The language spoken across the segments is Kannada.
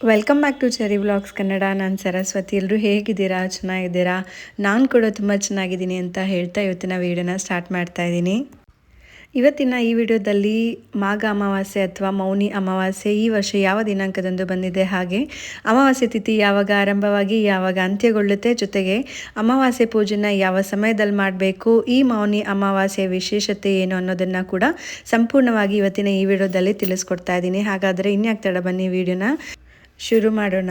Welcome back to Cherry Vlogs Kannada. ನಾನು ಸರಸ್ವತಿ. ಎಲ್ಲರೂ ಹೇಗಿದ್ದೀರಾ? ಚೆನ್ನಾಗಿದ್ದೀರಾ? ನಾನು ಕೂಡ ತುಂಬ ಚೆನ್ನಾಗಿದ್ದೀನಿ ಅಂತ ಹೇಳ್ತಾ ಇವತ್ತಿನ ವೀಡಿಯೋನ ಸ್ಟಾರ್ಟ್ ಮಾಡ್ತಾ ಇದ್ದೀನಿ. ಇವತ್ತಿನ ಈ ವಿಡಿಯೋದಲ್ಲಿ ಮಾಘ ಅಮಾವಾಸ್ಯೆ ಅಥವಾ ಮೌನಿ ಅಮಾವಾಸ್ಯೆ ಈ ವರ್ಷ ಯಾವ ದಿನಾಂಕದಂದು ಬಂದಿದೆ, ಹಾಗೆ ಅಮಾವಾಸ್ಯೆ ತಿಥಿ ಯಾವಾಗ ಆರಂಭವಾಗಿ ಯಾವಾಗ ಅಂತ್ಯಗೊಳ್ಳುತ್ತೆ, ಜೊತೆಗೆ ಅಮಾವಾಸ್ಯೆ ಪೂಜೆನ ಯಾವ ಸಮಯದಲ್ಲಿ ಮಾಡಬೇಕು, ಈ ಮೌನಿ ಅಮಾವಾಸ್ಯೆ ವಿಶೇಷತೆ ಏನು ಅನ್ನೋದನ್ನು ಕೂಡ ಸಂಪೂರ್ಣವಾಗಿ ಇವತ್ತಿನ ಈ ವಿಡಿಯೋದಲ್ಲಿ ತಿಳಿಸ್ಕೊಡ್ತಾ ಇದ್ದೀನಿ. ಹಾಗಾದರೆ ಇನ್ಯಾಕೆ ತಡ, ಬನ್ನಿ ವಿಡಿಯೋನ ಶುರು ಮಾಡೋಣ.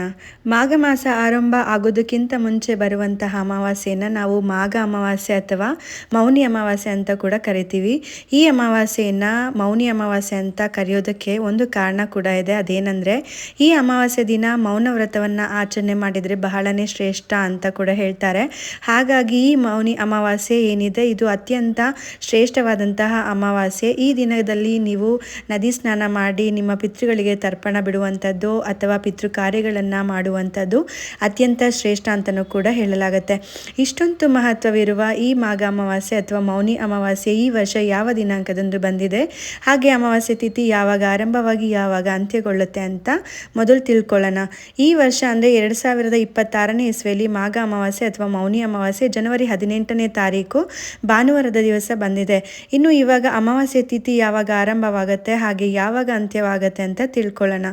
ಮಾಘ ಮಾಸ ಆರಂಭ ಆಗೋದಕ್ಕಿಂತ ಮುಂಚೆ ಬರುವಂತಹ ಅಮಾವಾಸ್ಯೆಯನ್ನು ನಾವು ಮಾಘ ಅಮಾವಾಸ್ಯೆ ಅಥವಾ ಮೌನಿ ಅಮಾವಾಸ್ಯೆ ಅಂತ ಕೂಡ ಕರಿತೀವಿ. ಈ ಅಮಾವಾಸ್ಯೆಯನ್ನು ಮೌನಿ ಅಮಾವಾಸ್ಯೆ ಅಂತ ಕರೆಯೋದಕ್ಕೆ ಒಂದು ಕಾರಣ ಕೂಡ ಇದೆ. ಅದೇನೆಂದರೆ, ಈ ಅಮಾವಾಸ್ಯೆ ದಿನ ಮೌನ ವ್ರತವನ್ನು ಆಚರಣೆ ಮಾಡಿದರೆ ಬಹಳನೇ ಶ್ರೇಷ್ಠ ಅಂತ ಕೂಡ ಹೇಳ್ತಾರೆ. ಹಾಗಾಗಿ ಈ ಮೌನಿ ಅಮಾವಾಸ್ಯೆ ಏನಿದೆ, ಇದು ಅತ್ಯಂತ ಶ್ರೇಷ್ಠವಾದಂತಹ ಅಮಾವಾಸ್ಯೆ. ಈ ದಿನದಲ್ಲಿ ನೀವು ನದಿ ಸ್ನಾನ ಮಾಡಿ ನಿಮ್ಮ ಪಿತೃಗಳಿಗೆ ತರ್ಪಣ ಬಿಡುವಂಥದ್ದು ಅಥವಾ ಪಿತೃ ಕಾರ್ಯಗಳನ್ನು ಮಾಡುವಂಥದ್ದು ಅತ್ಯಂತ ಶ್ರೇಷ್ಠ ಅಂತಲೂ ಕೂಡ ಹೇಳಲಾಗುತ್ತೆ. ಇಷ್ಟೊಂದು ಮಹತ್ವವಿರುವ ಈ ಮಾಘ ಅಮಾವಾಸ್ಯೆ ಅಥವಾ ಮೌನಿ ಅಮಾವಾಸ್ಯೆ ಈ ವರ್ಷ ಯಾವ ದಿನಾಂಕದಂದು ಬಂದಿದೆ, ಹಾಗೆ ಅಮಾವಾಸ್ಯೆ ತಿಥಿ ಯಾವಾಗ ಆರಂಭವಾಗಿ ಯಾವಾಗ ಅಂತ್ಯಗೊಳ್ಳುತ್ತೆ ಅಂತ ಮೊದಲು ತಿಳ್ಕೊಳ್ಳೋಣ. ಈ ವರ್ಷ ಅಂದರೆ 2026ನೇ ಇಸ್ವಿಯಲ್ಲಿ ಮಾಘ ಅಮಾವಾಸ್ಯೆ ಅಥವಾ ಮೌನಿ ಅಮಾವಾಸ್ಯೆ ಜನವರಿ 18ನೇ ತಾರೀಕು ಭಾನುವಾರದ ದಿವಸ ಬಂದಿದೆ. ಇನ್ನು ಇವಾಗ ಅಮಾವಾಸ್ಯೆ ತಿಥಿ ಯಾವಾಗ ಆರಂಭವಾಗುತ್ತೆ ಹಾಗೆ ಯಾವಾಗ ಅಂತ್ಯವಾಗುತ್ತೆ ಅಂತ ತಿಳ್ಕೊಳ್ಳೋಣ.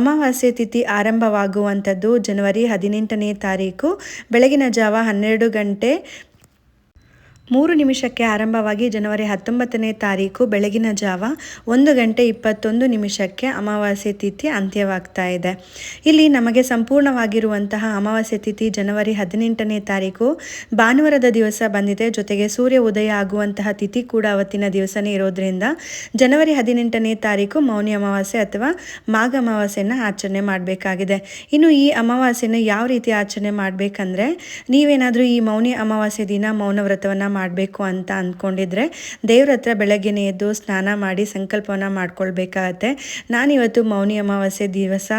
ಅಮಾವಾಸ್ಯೆ ತಿಥಿ ಆರಂಭವಾಗುವಂಥದ್ದು ಜನವರಿ 18ನೇ ತಾರೀಕು ಬೆಳಗಿನ ಜಾವ 12 ಗಂಟೆ 3 ನಿಮಿಷಕ್ಕೆ ಆರಂಭವಾಗಿ ಜನವರಿ 19ನೇ ತಾರೀಕು ಬೆಳಗಿನ ಜಾವ 1 ಗಂಟೆ 21 ನಿಮಿಷಕ್ಕೆ ಅಮಾವಾಸ್ಯೆ ತಿಥಿ ಅಂತ್ಯವಾಗ್ತಾ ಇದೆ. ಇಲ್ಲಿ ನಮಗೆ ಸಂಪೂರ್ಣವಾಗಿರುವಂತಹ ಅಮಾವಾಸ್ಯೆ ತಿಥಿ ಜನವರಿ 18ನೇ ತಾರೀಕು ಭಾನುವಾರದ ದಿವಸ ಬಂದಿದೆ. ಜೊತೆಗೆ ಸೂರ್ಯ ಉದಯ ಆಗುವಂತಹ ತಿಥಿ ಕೂಡ ಅವತ್ತಿನ ದಿವಸನೇ ಇರೋದ್ರಿಂದ ಜನವರಿ 18ನೇ ತಾರೀಕು ಮೌನಿ ಅಮಾವಾಸ್ಯೆ ಅಥವಾ ಮಾಘ ಅಮಾವಾಸ್ಯೆಯನ್ನು ಆಚರಣೆ ಮಾಡಬೇಕಾಗಿದೆ. ಇನ್ನು ಈ ಅಮಾವಾಸ್ಯೆನ ಯಾವ ರೀತಿ ಆಚರಣೆ ಮಾಡಬೇಕಂದ್ರೆ, ನೀವೇನಾದರೂ ಈ ಮೌನಿ ಅಮಾವಾಸ್ಯೆ ದಿನ ಮೌನ ವ್ರತವನ್ನು ಮಾಡಬೇಕು ಅಂತ ಅಂದ್ಕೊಂಡಿದ್ರೆ ದೇವ್ರ ಹತ್ರ ಬೆಳಗ್ಗೆನೇ ಎದ್ದು ಸ್ನಾನ ಮಾಡಿ ಸಂಕಲ್ಪವನ್ನು ಮಾಡ್ಕೊಳ್ಬೇಕಾಗತ್ತೆ. ನಾನಿವತ್ತು ಮೌನಿ ಅಮಾವಾಸ್ಯೆ ದಿವಸ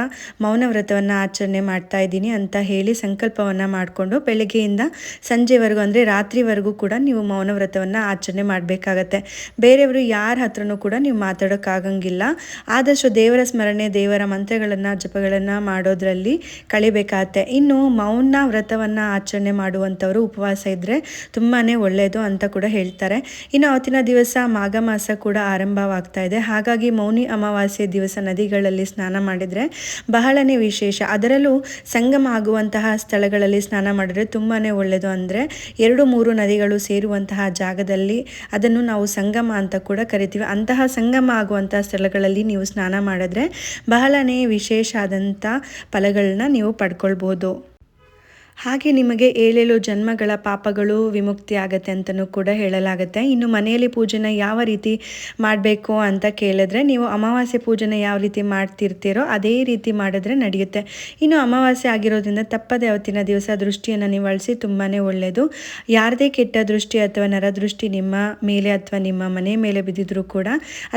ಮೌನ ವ್ರತವನ್ನು ಆಚರಣೆ ಮಾಡ್ತಾ ಇದ್ದೀನಿ ಅಂತ ಹೇಳಿ ಸಂಕಲ್ಪವನ್ನು ಮಾಡಿಕೊಂಡು ಬೆಳಗ್ಗೆಯಿಂದ ಸಂಜೆವರೆಗೂ ಅಂದರೆ ರಾತ್ರಿವರೆಗೂ ಕೂಡ ನೀವು ಮೌನ ವ್ರತವನ್ನು ಆಚರಣೆ ಮಾಡಬೇಕಾಗತ್ತೆ. ಬೇರೆಯವರು ಯಾರ ಹತ್ರನೂ ಕೂಡ ನೀವು ಮಾತಾಡೋಕ್ಕಾಗಂಗಿಲ್ಲ. ಆದಷ್ಟು ದೇವರ ಸ್ಮರಣೆ, ದೇವರ ಮಂತ್ರಗಳನ್ನು ಜಪಗಳನ್ನು ಮಾಡೋದ್ರಲ್ಲಿ ಕಳಿಬೇಕಾಗತ್ತೆ. ಇನ್ನು ಮೌನ ವ್ರತವನ್ನು ಆಚರಣೆ ಮಾಡುವಂಥವರು ಉಪವಾಸ ಇದ್ದರೆ ತುಂಬಾ ಒಳ್ಳೆಯದು ಅಂತ ಕೂಡ ಹೇಳ್ತಾರೆ. ಇನ್ನು ಅವತ್ತಿನ ದಿವಸ ಮಾಘ ಮಾಸ ಕೂಡ ಆರಂಭವಾಗ್ತಾ ಇದೆ. ಹಾಗಾಗಿ ಮೌನಿ ಅಮಾವಾಸ್ಯೆ ದಿವಸ ನದಿಗಳಲ್ಲಿ ಸ್ನಾನ ಮಾಡಿದರೆ ಬಹಳನೇ ವಿಶೇಷ. ಅದರಲ್ಲೂ ಸಂಗಮ ಆಗುವಂತಹ ಸ್ಥಳಗಳಲ್ಲಿ ಸ್ನಾನ ಮಾಡಿದರೆ ತುಂಬಾ ಒಳ್ಳೆಯದು. ಅಂದರೆ 2-3 ನದಿಗಳು ಸೇರುವಂತಹ ಜಾಗದಲ್ಲಿ ಅದನ್ನು ನಾವು ಸಂಗಮ ಅಂತ ಕೂಡ ಕರಿತೀವಿ. ಅಂತಹ ಸಂಗಮ ಆಗುವಂತಹ ಸ್ಥಳಗಳಲ್ಲಿ ನೀವು ಸ್ನಾನ ಮಾಡಿದ್ರೆ ಬಹಳನೇ ವಿಶೇಷ ಆದಂಥ ಫಲಗಳನ್ನ ನೀವು ಪಡ್ಕೊಳ್ಬೋದು. ಹಾಗೆ ನಿಮಗೆ 7 ಜನ್ಮಗಳ ಪಾಪಗಳು ವಿಮುಕ್ತಿ ಆಗುತ್ತೆ ಅಂತಲೂ ಕೂಡ ಹೇಳಲಾಗುತ್ತೆ. ಇನ್ನು ಮನೆಯಲ್ಲಿ ಪೂಜೆನ ಯಾವ ರೀತಿ ಮಾಡಬೇಕು ಅಂತ ಕೇಳಿದ್ರೆ, ನೀವು ಅಮಾವಾಸ್ಯೆ ಪೂಜೆನ ಯಾವ ರೀತಿ ಮಾಡ್ತಿರ್ತೀರೋ ಅದೇ ರೀತಿ ಮಾಡಿದ್ರೆ ನಡೆಯುತ್ತೆ. ಇನ್ನು ಅಮಾವಾಸ್ಯೆ ಆಗಿರೋದ್ರಿಂದ ತಪ್ಪದೆ ಅವತ್ತಿನ ದಿವಸ ದೃಷ್ಟಿಯನ್ನು ನಿವಾಳಿಸಿ ತುಂಬಾ ಒಳ್ಳೆಯದು. ಯಾರದೇ ಕೆಟ್ಟ ದೃಷ್ಟಿ ಅಥವಾ ನರದೃಷ್ಟಿ ನಿಮ್ಮ ಮೇಲೆ ಅಥವಾ ನಿಮ್ಮ ಮನೆ ಮೇಲೆ ಬಿದ್ದಿದ್ರೂ ಕೂಡ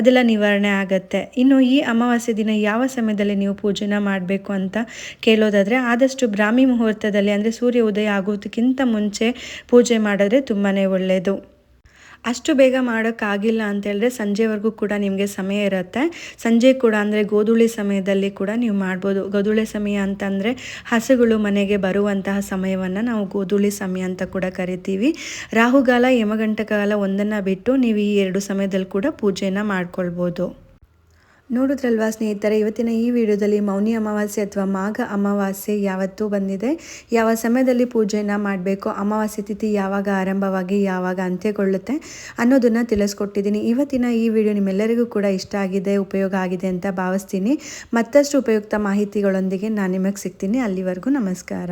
ಅದೆಲ್ಲ ನಿವಾರಣೆ ಆಗುತ್ತೆ. ಇನ್ನು ಈ ಅಮಾವಾಸ್ಯೆ ದಿನ ಯಾವ ಸಮಯದಲ್ಲಿ ನೀವು ಪೂಜೆನ ಮಾಡಬೇಕು ಅಂತ ಕೇಳೋದಾದರೆ, ಆದಷ್ಟು ಬ್ರಾಹ್ಮಿ ಮುಹೂರ್ತದಲ್ಲಿ ಅಂದರೆ ಸೂರ್ಯ ಉದಯ ಆಗೋದಕ್ಕಿಂತ ಮುಂಚೆ ಪೂಜೆ ಮಾಡಿದ್ರೆ ತುಂಬಾ ಒಳ್ಳೆಯದು. ಅಷ್ಟು ಬೇಗ ಮಾಡೋಕ್ಕಾಗಿಲ್ಲ ಅಂತ ಹೇಳಿದ್ರೆ ಸಂಜೆವರೆಗೂ ಕೂಡ ನಿಮಗೆ ಸಮಯ ಇರುತ್ತೆ. ಸಂಜೆ ಕೂಡ ಅಂದರೆ ಗೋಧೂಳಿ ಸಮಯದಲ್ಲಿ ಕೂಡ ನೀವು ಮಾಡ್ಬೋದು. ಗೋಧೂಳಿ ಸಮಯ ಅಂತಂದರೆ ಹಸುಗಳು ಮನೆಗೆ ಬರುವಂತಹ ಸಮಯವನ್ನು ನಾವು ಗೋಧೂಳಿ ಸಮಯ ಅಂತ ಕೂಡ ಕರಿತೀವಿ. ರಾಹುಗಾಲ, ಯಮಗಂಟಕಾಲ ಒಂದನ್ನು ಬಿಟ್ಟು ನೀವು ಈ 2 ಸಮಯದಲ್ಲಿ ಕೂಡ ಪೂಜೆಯನ್ನು ಮಾಡ್ಕೊಳ್ಬೋದು. ನೋಡಿದ್ರಲ್ವಾ ಸ್ನೇಹಿತರೆ, ಇವತ್ತಿನ ಈ ವಿಡಿಯೋದಲ್ಲಿ ಮೌನಿ ಅಮಾವಾಸ್ಯೆ ಅಥವಾ ಮಾಘ ಅಮಾವಾಸ್ಯೆ ಯಾವತ್ತೂ ಬಂದಿದೆ, ಯಾವ ಸಮಯದಲ್ಲಿ ಪೂಜೆಯನ್ನು ಮಾಡಬೇಕು, ಅಮಾವಾಸ್ಯೆ ತಿಥಿ ಯಾವಾಗ ಆರಂಭವಾಗಿ ಯಾವಾಗ ಅಂತ್ಯಗೊಳ್ಳುತ್ತೆ ಅನ್ನೋದನ್ನು ತಿಳಿಸ್ಕೊಟ್ಟಿದ್ದೀನಿ. ಇವತ್ತಿನ ಈ ವಿಡಿಯೋ ನಿಮ್ಮೆಲ್ಲರಿಗೂ ಕೂಡ ಇಷ್ಟ ಆಗಿದೆ, ಉಪಯೋಗ ಆಗಿದೆ ಅಂತ ಭಾವಿಸ್ತೀನಿ. ಮತ್ತಷ್ಟು ಉಪಯುಕ್ತ ಮಾಹಿತಿಗಳೊಂದಿಗೆ ನಾನು ನಿಮಗೆ ಸಿಗ್ತೀನಿ. ಅಲ್ಲಿವರೆಗೂ ನಮಸ್ಕಾರ.